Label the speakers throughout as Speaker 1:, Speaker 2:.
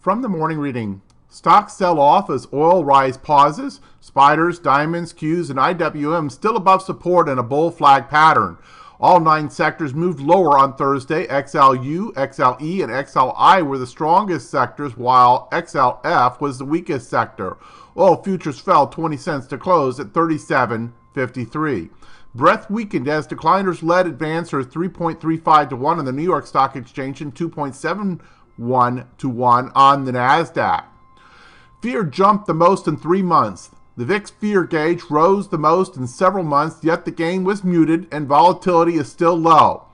Speaker 1: From the morning reading, stocks sell off as oil rise pauses. Spiders, diamonds, Qs, and IWM still above support in a bull flag pattern. All 9 sectors moved lower on Thursday. XLU, XLE, and XLI were the strongest sectors, while XLF was the weakest sector. Oil futures fell 20 cents to close at 37.53. Breadth weakened as decliners led advancers 3.35 to 1 on the New York Stock Exchange and 2.71 to 1 on the NASDAQ. Fear jumped the most in 3 months. The VIX fear gauge rose the most in several months, yet the gain was muted and volatility is still low.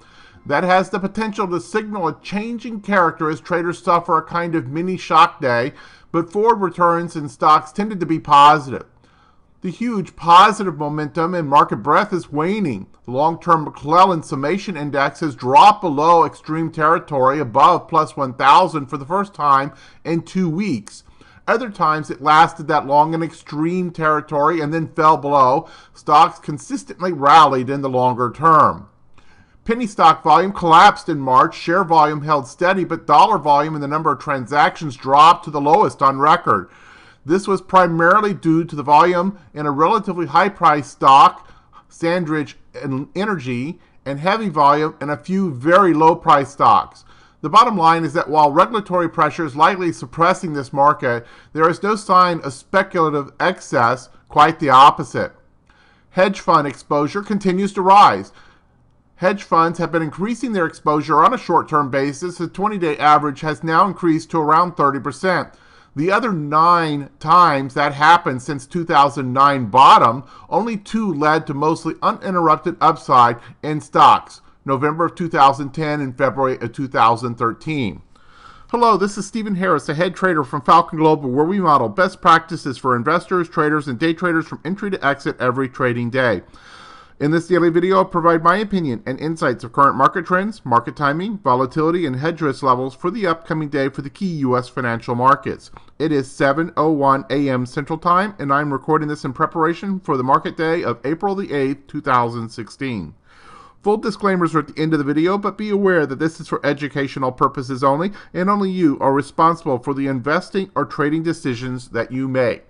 Speaker 1: That has the potential to signal a changing character as traders suffer a kind of mini shock day, but forward returns in stocks tended to be positive. The huge positive momentum in market breadth is waning. The long-term McClellan Summation Index has dropped below extreme territory above plus 1,000 for the first time in 2 weeks. Other times it lasted that long in extreme territory and then fell below. Stocks consistently rallied in the longer term. Penny stock volume collapsed in March. Share volume held steady, but dollar volume and the number of transactions dropped to the lowest on record. This was primarily due to the volume in a relatively high-priced stock, Sandridge Energy, and heavy volume in a few very low-priced stocks. The bottom line is that while regulatory pressure is likely suppressing this market, there is no sign of speculative excess, quite the opposite. Hedge fund exposure continues to rise. Hedge funds have been increasing their exposure on a short-term basis. The 20-day average has now increased to around 30%. The other 9 times that happened since 2009 bottom, only 2 led to mostly uninterrupted upside in stocks, November of 2010 and February of 2013. Hello, this is Stephen Harris, a head trader from Falcon Global, where we model best practices for investors, traders, and day traders from entry to exit every trading day. In this daily video, I'll provide my opinion and insights of current market trends, market timing, volatility, and hedge risk levels for the upcoming day for the key U.S. financial markets. It is 7:01 a.m. Central Time, and I'm recording this in preparation for the market day of April the 8th, 2016. Full disclaimers are at the end of the video, but be aware that this is for educational purposes only, and only you are responsible for the investing or trading decisions that you make.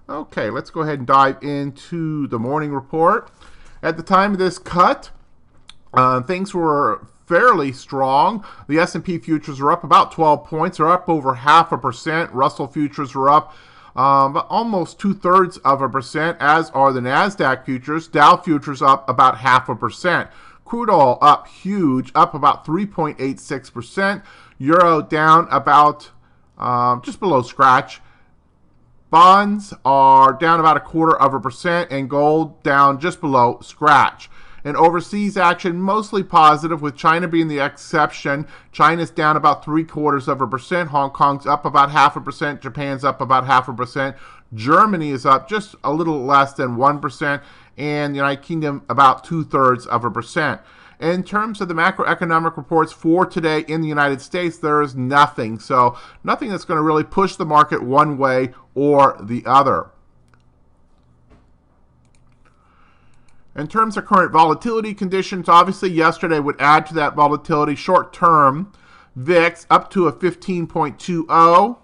Speaker 1: Okay, let's go ahead and dive into the morning report. At the time of this cut, things were fairly strong. The S&P futures are up about 12 points. They're up over 0.5%. Russell futures were up almost 2/3%, as are the NASDAQ futures. Dow futures up about 0.5%. Crude oil up huge, up about 3.86%. Euro down about just below scratch. Bonds are down about 0.25%, and gold down just below scratch. And overseas action mostly positive, with China being the exception. China's down about 0.75%. Hong Kong's up about 0.5%. Japan's up about 0.5%. Germany is up just a little less than 1%, and the United Kingdom about 0.2%. In terms of the macroeconomic reports for today in the United States, there is nothing. So nothing that's going to really push the market one way or the other. In terms of current volatility conditions, obviously yesterday would add to that volatility. Short-term VIX up to a 15.20.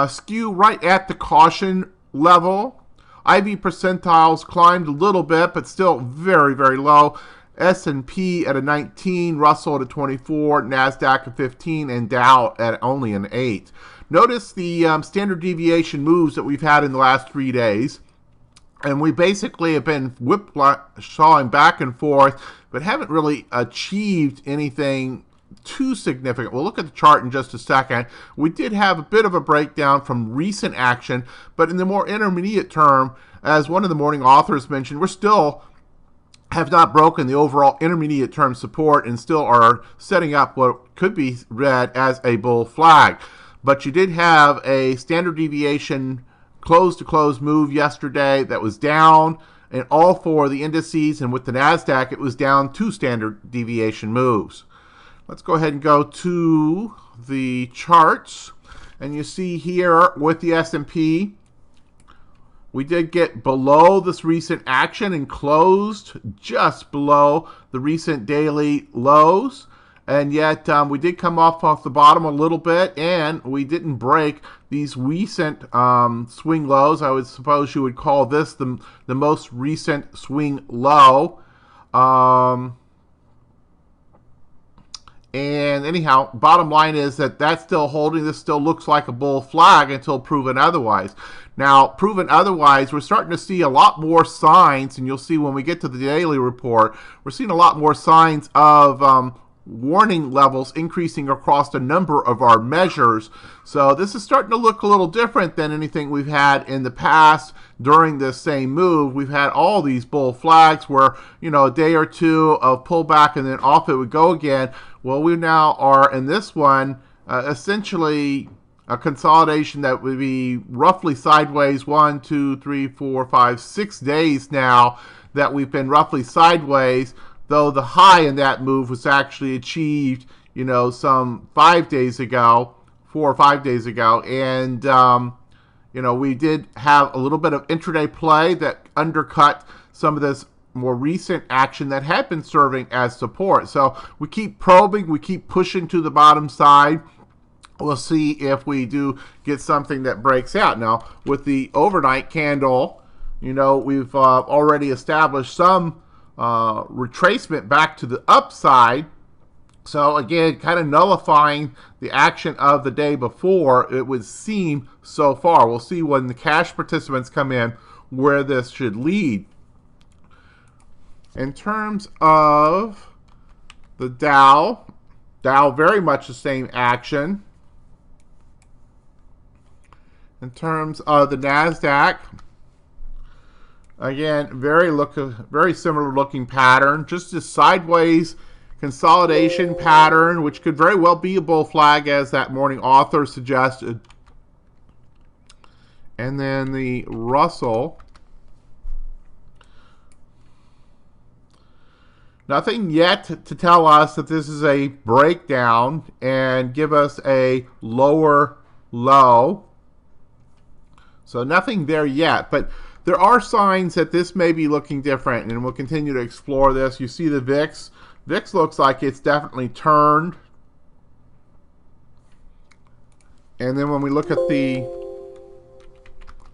Speaker 1: Skew right at the caution level. IV percentiles climbed a little bit, but still very, very low. S&P at a 19, Russell at a 24, NASDAQ at 15, and Dow at only an 8. Notice the standard deviation moves that we've had in the last 3 days. And we basically have been whipsawing back and forth, but haven't really achieved anything too significant. We'll look at the chart in just a second. We did have a bit of a breakdown from recent action, but in the more intermediate term, as one of the morning authors mentioned, we're still have not broken the overall intermediate term support and still are setting up what could be read as a bull flag. But you did have a standard deviation close-to-close move yesterday that was down in all 4 of the indices, and with the NASDAQ, it was down 2 standard deviation moves. Let's go ahead and go to the charts, and you see here with the S&P, we did get below this recent action and closed just below the recent daily lows. And yet we did come off the bottom a little bit, and we didn't break these recent swing lows. I would suppose you would call this the most recent swing low. And anyhow, bottom line is that that's still holding. This still looks like a bull flag until proven otherwise. Now, proven otherwise, we're starting to see a lot more signs, and you'll see when we get to the daily report, we're seeing a lot more signs of warning levels increasing across a number of our measures. So this is starting to look a little different than anything we've had in the past during this same move. We've had all these bull flags where, you know, a day or two of pullback and then off it would go again. Well, we now are in this one essentially a consolidation that would be roughly sideways 1, 2, 3, 4, 5, 6 days now that we've been roughly sideways, though the high in that move was actually achieved, you know, some 5 days ago, 4 or 5 days ago. And, you know, we did have a little bit of intraday play that undercut some of this more recent action that had been serving as support. So we keep probing, we keep pushing to the bottom side. We'll see if we do get something that breaks out. Now, with the overnight candle, you know, we've already established some retracement back to the upside. So again, kind of nullifying the action of the day before, it would seem so far. We'll see when the cash participants come in where this should lead. In terms of the Dow very much the same action. In terms of the NASDAQ, again, very similar looking pattern, just a sideways consolidation pattern, which could very well be a bull flag, as that morning author suggested. And then the Russell, nothing yet to tell us that this is a breakdown and give us a lower low. So nothing there yet, but there are signs that this may be looking different, and we'll continue to explore this. You see the VIX. VIX looks like it's definitely turned. And then when we look at the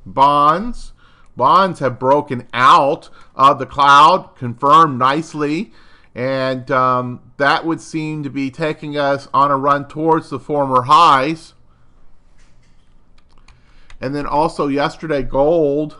Speaker 1: bonds, bonds have broken out of the cloud, confirmed nicely, and that would seem to be taking us on a run towards the former highs. And then also yesterday, gold.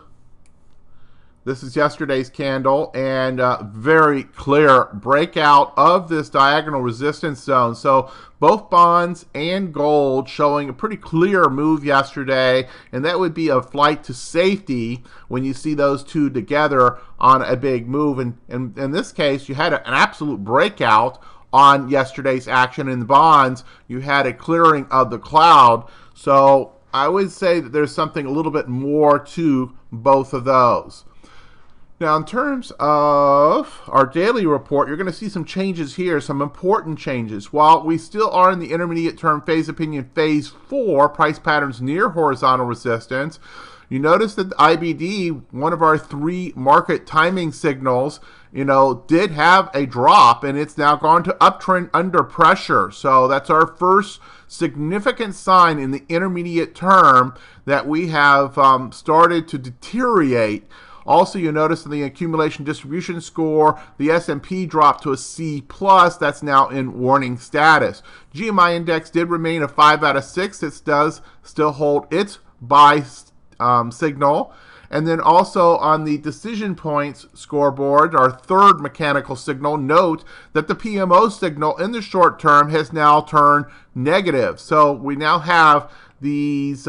Speaker 1: This is yesterday's candle, and very clear breakout of this diagonal resistance zone. So both bonds and gold showing a pretty clear move yesterday, and that would be a flight to safety when you see those two together on a big move. And in this case, you had an absolute breakout on yesterday's action. In the bonds, you had a clearing of the cloud. So I would say that there's something a little bit more to both of those. Now, in terms of our daily report, you're going to see some changes here, some important changes. While we still are in the intermediate term phase opinion phase 4, price patterns near horizontal resistance, you notice that the IBD, one of our 3 market timing signals, you know, did have a drop, and it's now gone to uptrend under pressure. So that's our first significant sign in the intermediate term that we have started to deteriorate. Also, you notice in the accumulation distribution score, the S&P dropped to a C+. That's now in warning status. GMI index did remain a 5 out of 6. It does still hold its buy signal. And then also on the decision points scoreboard, our third mechanical signal, note that the PMO signal in the short term has now turned negative. So we now have these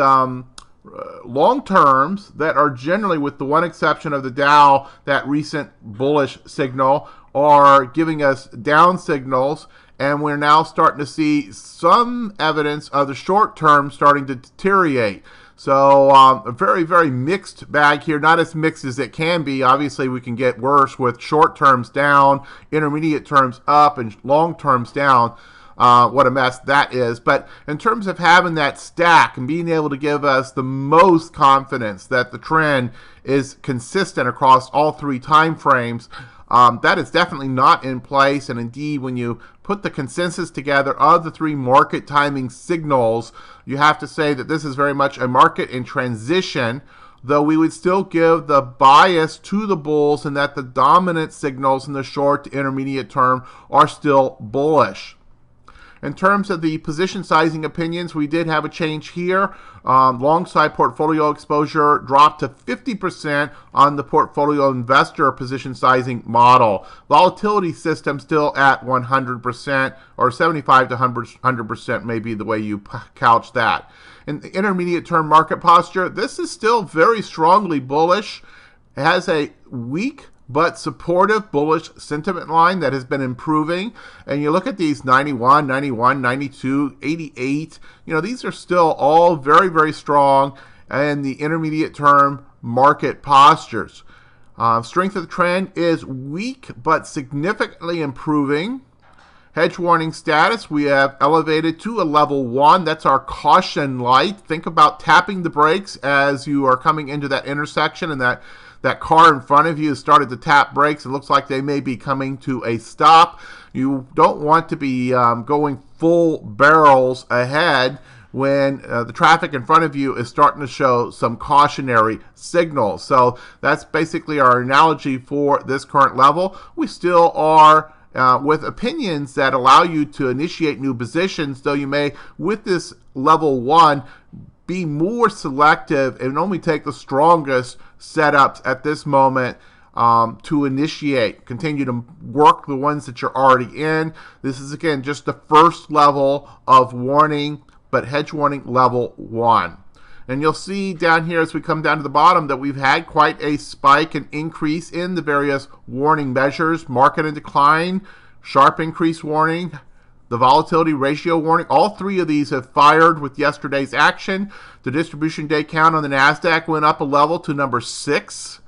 Speaker 1: long terms that are generally, with the one exception of the Dow, that recent bullish signal, are giving us down signals, and we're now starting to see some evidence of the short term starting to deteriorate. So a very, very mixed bag here, not as mixed as it can be. Obviously, we can get worse with short terms down, intermediate terms up, and long terms down. What a mess that is. But in terms of having that stack and being able to give us the most confidence that the trend is consistent across all 3 time frames, That is definitely not in place, and indeed when you put the consensus together of the three market timing signals, you have to say that this is very much a market in transition, though we would still give the bias to the bulls and that the dominant signals in the short to intermediate term are still bullish. In terms of the position sizing opinions, we did have a change here. Long side portfolio exposure dropped to 50% on the portfolio investor position sizing model. Volatility system still at 100%, or 75 to 100% may be the way you couch that. In the intermediate term market posture, this is still very strongly bullish. It has a weak but supportive bullish sentiment line that has been improving. And you look at these 91, 91, 92, 88, these are still all very, very strong in the intermediate term market postures. Strength of the trend is weak but significantly improving. Hedge warning status, we have elevated to a level 1. That's our caution light. Think about tapping the brakes as you are coming into that intersection, and that car in front of you has started to tap brakes. It looks like they may be coming to a stop. You don't want to be going full barrels ahead when the traffic in front of you is starting to show some cautionary signals. So that's basically our analogy for this current level. We still are with opinions that allow you to initiate new positions, though you may, with this level 1, be more selective and only take the strongest setups at this moment to initiate. Continue to work the ones that you're already in. This is, again, just the first level of warning, but hedge warning level 1. And you'll see down here as we come down to the bottom that we've had quite a spike and increase in the various warning measures. Market in decline, sharp increase warning, the volatility ratio warning. All three of these have fired with yesterday's action. The distribution day count on the NASDAQ went up a level to number 6.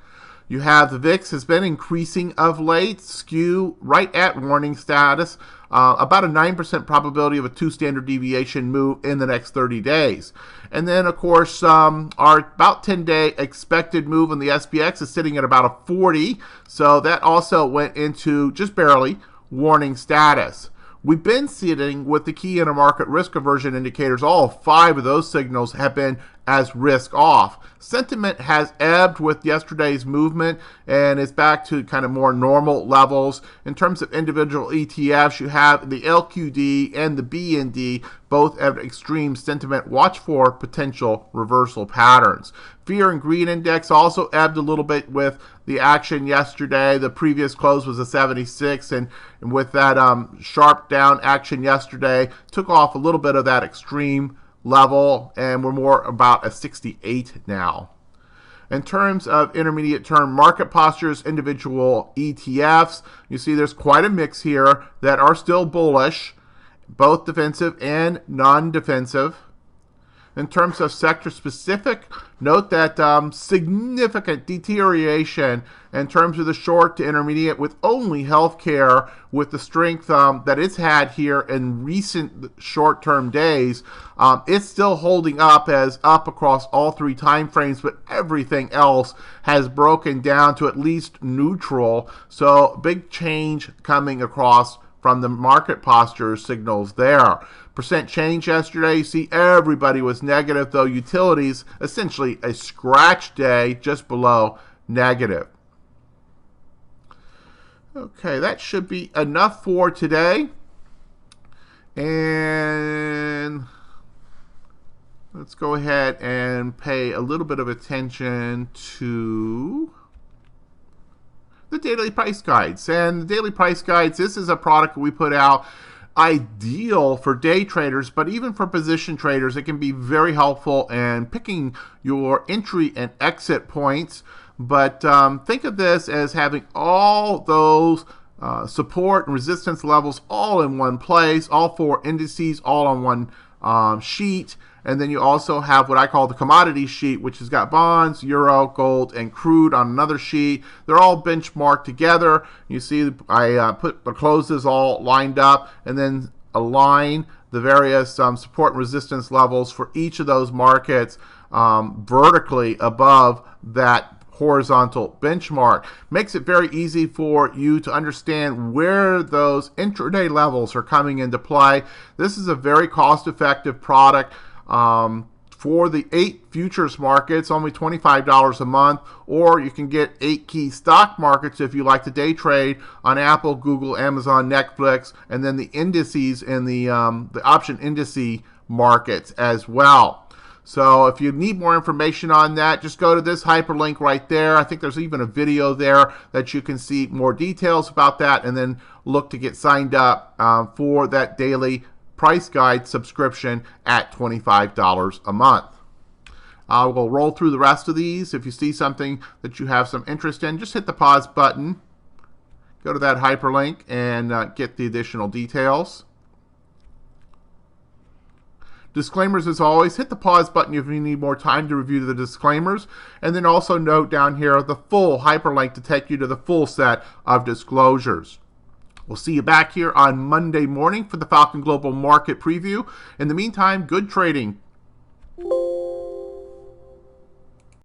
Speaker 1: You have the VIX has been increasing of late, skew right at warning status. About a 9% probability of a 2 standard deviation move in the next 30 days. And then, of course, our about 10-day expected move on the SPX is sitting at about a 40. So that also went into just barely warning status. We've been sitting with the key intermarket risk aversion indicators. All 5 of those signals have been as risk off. Sentiment has ebbed with yesterday's movement and is back to kind of more normal levels. In terms of individual ETFs, you have the LQD and the BND, both at extreme sentiment. Watch for potential reversal patterns. Fear and greed index also ebbed a little bit with the action yesterday. The previous close was a 76, and with that sharp down action yesterday, took off a little bit of that extreme level, and we're more about a 68 now. In terms of intermediate term market postures, individual ETFs, you see there's quite a mix here that are still bullish, both defensive and non-defensive. In terms of sector specific, note that significant deterioration in terms of the short to intermediate with only healthcare, with the strength that it's had here in recent short-term days. It's still holding up as up across all 3 time frames, but everything else has broken down to at least neutral. So big change coming across from the market posture signals there. Percent change yesterday, you see everybody was negative, though utilities essentially a scratch day just below negative. Okay, that should be enough for today. And let's go ahead and pay a little bit of attention to the daily price guides. And the daily price guides, this is a product we put out ideal for day traders, but even for position traders, it can be very helpful in picking your entry and exit points. But think of this as having all those support and resistance levels all in one place, all 4 indices all on one sheet. And then you also have what I call the commodity sheet, which has got bonds, euro, gold, and crude on another sheet. They're all benchmarked together. You see I put the closes all lined up and then align the various support and resistance levels for each of those markets vertically above that horizontal benchmark. Makes it very easy for you to understand where those intraday levels are coming into play. This is a very cost-effective product. For the 8 futures markets, only $25 a month, or you can get 8 key stock markets if you like to day trade on Apple, Google, Amazon, Netflix, and then the indices in the option indice markets as well. So if you need more information on that, just go to this hyperlink right there. I think there's even a video there that you can see more details about that, and then look to get signed up for that daily price guide subscription at $25 a month. We'll roll through the rest of these. If you see something that you have some interest in, just hit the pause button, go to that hyperlink, and get the additional details. Disclaimers, as always, hit the pause button if you need more time to review the disclaimers, and then also note down here the full hyperlink to take you to the full set of disclosures. We'll see you back here on Monday morning for the Falcon Global Market Preview. In the meantime, good trading.